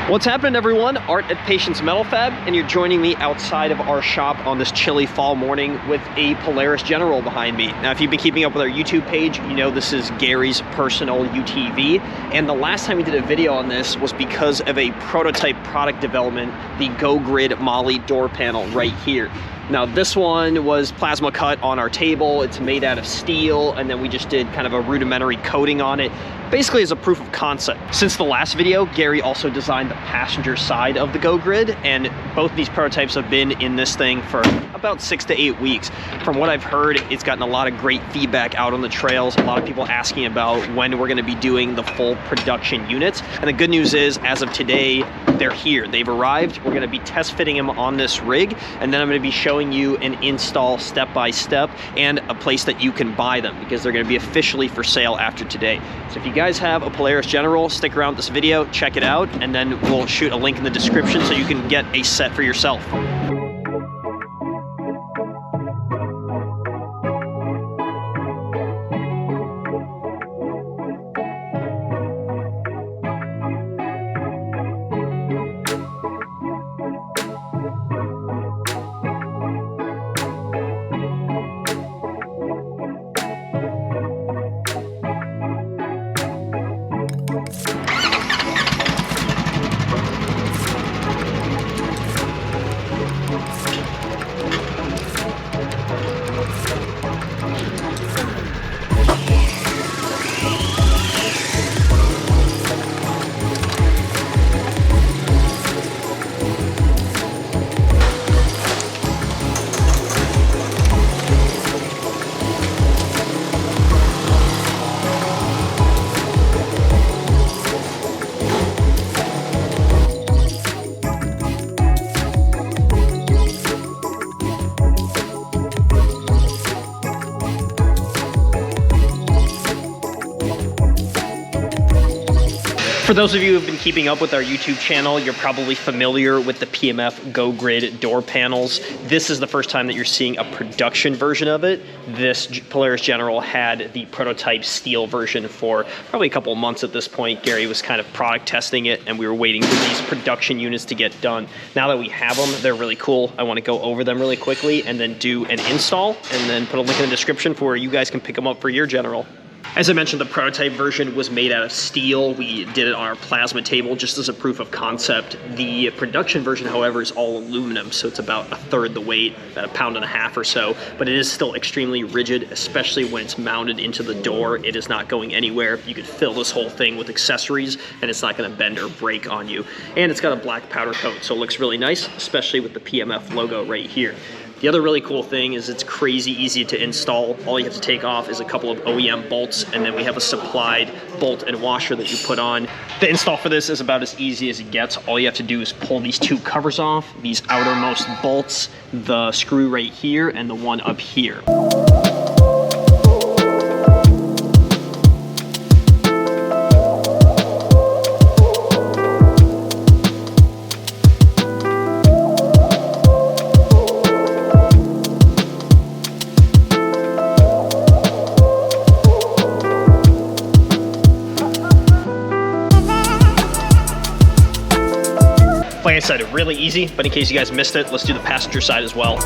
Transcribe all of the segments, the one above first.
What's happening, everyone? Art at Patience Metal Fab, and you're joining me outside of our shop on this chilly fall morning with a Polaris General behind me. Now, if you've been keeping up with our YouTube page, you know this is Gary's personal UTV, and the last time we did a video on this was because of a prototype product development, the Go Grid Molle door panel right here. Now, this one was plasma cut on our table. It's made out of steel, and then we just did kind of a rudimentary coating on it, basically as a proof of concept. Since the last video, Gary also designed the passenger side of the Go Grid, and both of these prototypes have been in this thing for about 6 to 8 weeks. From what I've heard, it's gotten a lot of great feedback out on the trails. A lot of people asking about when we're gonna be doing the full production units. And the good news is, as of today, they're here. They've arrived. We're gonna be test fitting them on this rig, and then I'm gonna be showing you an install step-by-step and a place that you can buy them, because they're gonna be officially for sale after today. So if you guys have a Polaris General, stick around this video, check it out, and then we'll shoot a link in the description so you can get a set for yourself. For those of you who have been keeping up with our YouTube channel, you're probably familiar with the PMF Go Grid door panels. This is the first time that you're seeing a production version of it. This Polaris General had the prototype steel version for probably a couple of months at this point. Gary was kind of product testing it, and we were waiting for these production units to get done. Now that we have them, they're really cool. I want to go over them really quickly and then do an install, and then put a link in the description for where you guys can pick them up for your General. As I mentioned, the prototype version was made out of steel. We did it on our plasma table just as a proof of concept. The production version, however, is all aluminum, so it's about a third the weight, about 1.5 pounds or so, but it is still extremely rigid, especially when it's mounted into the door. It is not going anywhere. You could fill this whole thing with accessories, and it's not gonna bend or break on you. And it's got a black powder coat, so it looks really nice, especially with the PMF logo right here. The other really cool thing is it's crazy easy to install. All you have to take off is a couple of OEM bolts, and then we have a supplied bolt and washer that you put on. The install for this is about as easy as it gets. All you have to do is pull these two covers off, these outermost bolts, the screw right here, and the one up here. Like I said, really easy, but in case you guys missed it, let's do the passenger side as well.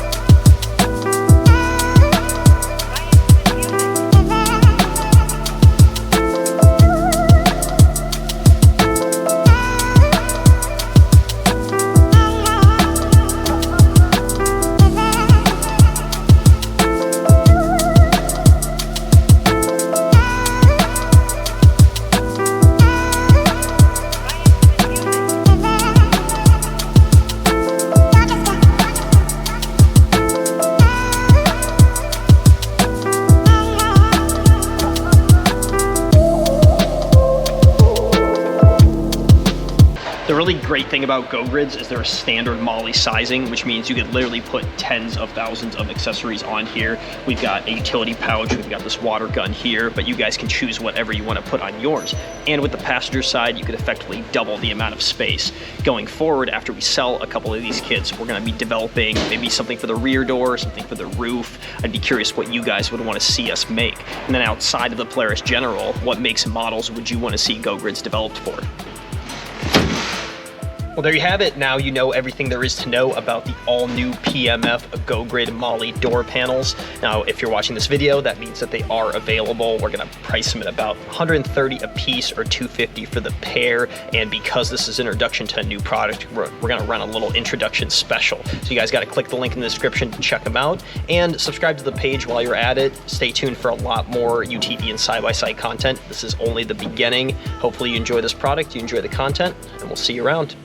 The really great thing about Go Grids is they're a standard Molle sizing, which means you could literally put tens of thousands of accessories on here. We've got a utility pouch, we've got this water gun here, but you guys can choose whatever you want to put on yours. And with the passenger side, you could effectively double the amount of space. Going forward, after we sell a couple of these kits, we're going to be developing maybe something for the rear door, something for the roof. I'd be curious what you guys would want to see us make. And then outside of the Polaris General, what makes and models would you want to see Go Grids developed for? Well, there you have it. Now you know everything there is to know about the all-new PMF Go Grid Molle door panels. Now, if you're watching this video, that means that they are available. We're gonna price them at about $130 a piece or $250 for the pair. And because this is introduction to a new product, we're gonna run a little introduction special. So you guys gotta click the link in the description to check them out and subscribe to the page while you're at it. Stay tuned for a lot more UTV and side-by-side content. This is only the beginning. Hopefully you enjoy this product, you enjoy the content, and we'll see you around.